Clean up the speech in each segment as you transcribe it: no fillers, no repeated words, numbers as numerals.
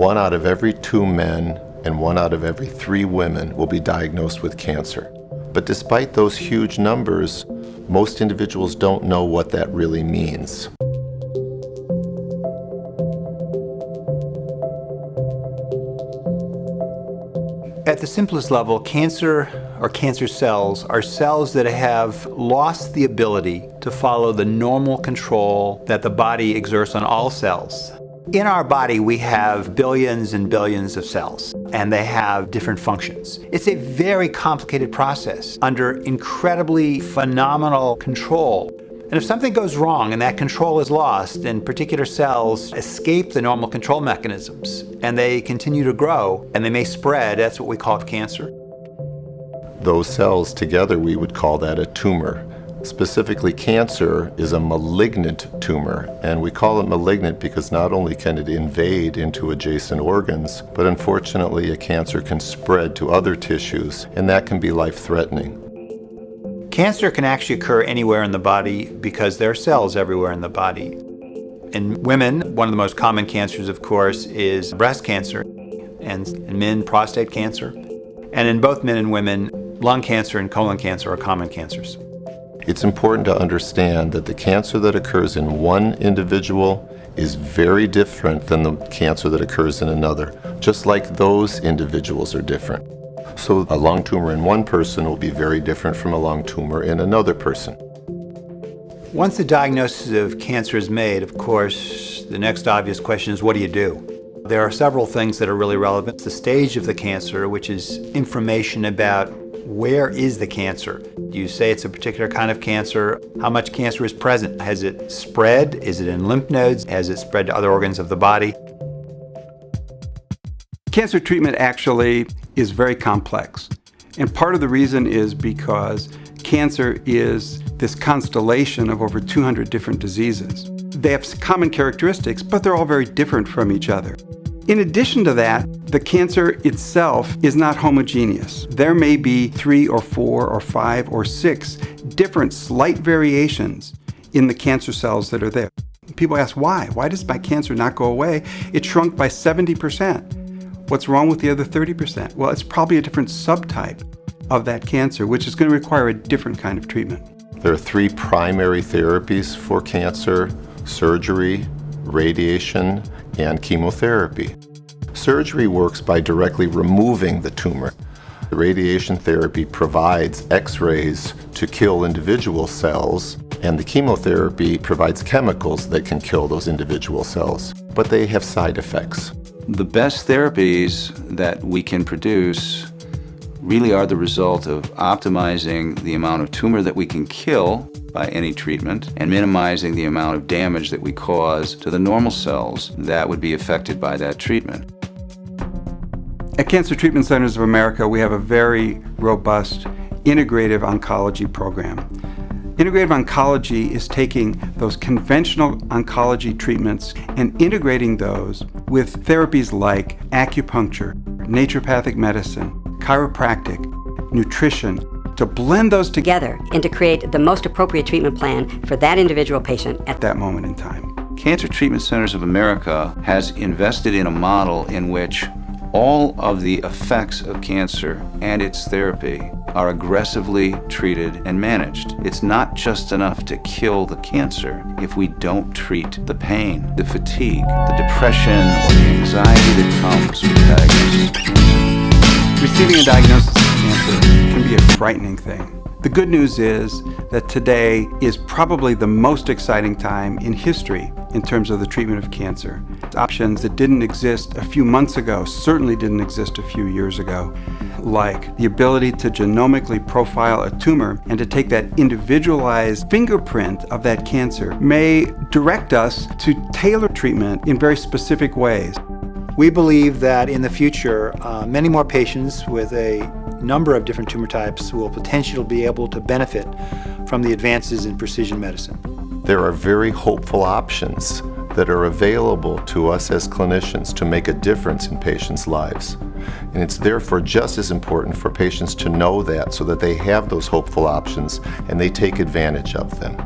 1 out of every 2 men and 1 out of every 3 women will be diagnosed with cancer. But despite those huge numbers, most individuals don't know what that really means. At the simplest level, cancer or cancer cells are cells that have lost the ability to follow the normal control that the body exerts on all cells. In our body, we have billions and billions of cells, and they have different functions. It's a very complicated process under incredibly phenomenal control. And if something goes wrong and that control is lost, and particular cells escape the normal control mechanisms, and they continue to grow, and they may spread, that's what we call cancer. Those cells together, we would call that a tumor. Specifically, cancer is a malignant tumor, and we call it malignant because not only can it invade into adjacent organs, but unfortunately a cancer can spread to other tissues, and that can be life-threatening. Cancer can actually occur anywhere in the body because there are cells everywhere in the body. In women, one of the most common cancers, of course, is breast cancer, and in men, prostate cancer. And in both men and women, lung cancer and colon cancer are common cancers. It's important to understand that the cancer that occurs in one individual is very different than the cancer that occurs in another, just like those individuals are different. So a lung tumor in one person will be very different from a lung tumor in another person. Once the diagnosis of cancer is made, of course, the next obvious question is, what do you do? There are several things that are really relevant. The stage of the cancer, which is information about where is the cancer. Do you say it's a particular kind of cancer? How much cancer is present? Has it spread? Is it in lymph nodes? Has it spread to other organs of the body? Cancer treatment actually is very complex. And part of the reason is because cancer is this constellation of over 200 different diseases. They have common characteristics, but they're all very different from each other. In addition to that, the cancer itself is not homogeneous. There may be 3 or 4 or 5 or 6 different slight variations in the cancer cells that are there. People ask, why? Why does my cancer not go away? It shrunk by 70%. What's wrong with the other 30%? Well, it's probably a different subtype of that cancer, which is going to require a different kind of treatment. There are 3 primary therapies for cancer: surgery, radiation, and chemotherapy. Surgery works by directly removing the tumor. The radiation therapy provides X-rays to kill individual cells, and the chemotherapy provides chemicals that can kill those individual cells, but they have side effects. The best therapies that we can produce really are the result of optimizing the amount of tumor that we can kill by any treatment and minimizing the amount of damage that we cause to the normal cells that would be affected by that treatment. At Cancer Treatment Centers of America, we have a very robust integrative oncology program. Integrative oncology is taking those conventional oncology treatments and integrating those with therapies like acupuncture, naturopathic medicine, chiropractic, nutrition, to blend those together and to create the most appropriate treatment plan for that individual patient at that moment in time. Cancer Treatment Centers of America has invested in a model in which all of the effects of cancer and its therapy are aggressively treated and managed. It's not just enough to kill the cancer if we don't treat the pain, the fatigue, the depression, or the anxiety that comes with diagnosis of cancer. Receiving a diagnosis of cancer can be a frightening thing. The good news is that today is probably the most exciting time in history in terms of the treatment of cancer. Options that didn't exist a few months ago certainly didn't exist a few years ago, like the ability to genomically profile a tumor and to take that individualized fingerprint of that cancer may direct us to tailor treatment in very specific ways. We believe that in the future, many more patients with a number of different tumor types will potentially be able to benefit from the advances in precision medicine. There are very hopeful options that are available to us as clinicians to make a difference in patients' lives. And it's therefore just as important for patients to know that so that they have those hopeful options and they take advantage of them.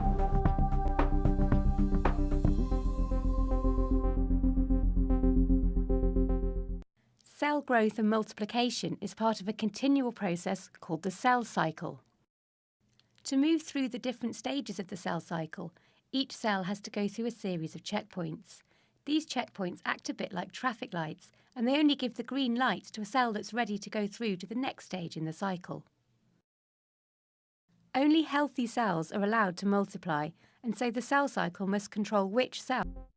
Cell growth and multiplication is part of a continual process called the cell cycle. To move through the different stages of the cell cycle, each cell has to go through a series of checkpoints. These checkpoints act a bit like traffic lights, and they only give the green light to a cell that's ready to go through to the next stage in the cycle. Only healthy cells are allowed to multiply, and so the cell cycle must control which cell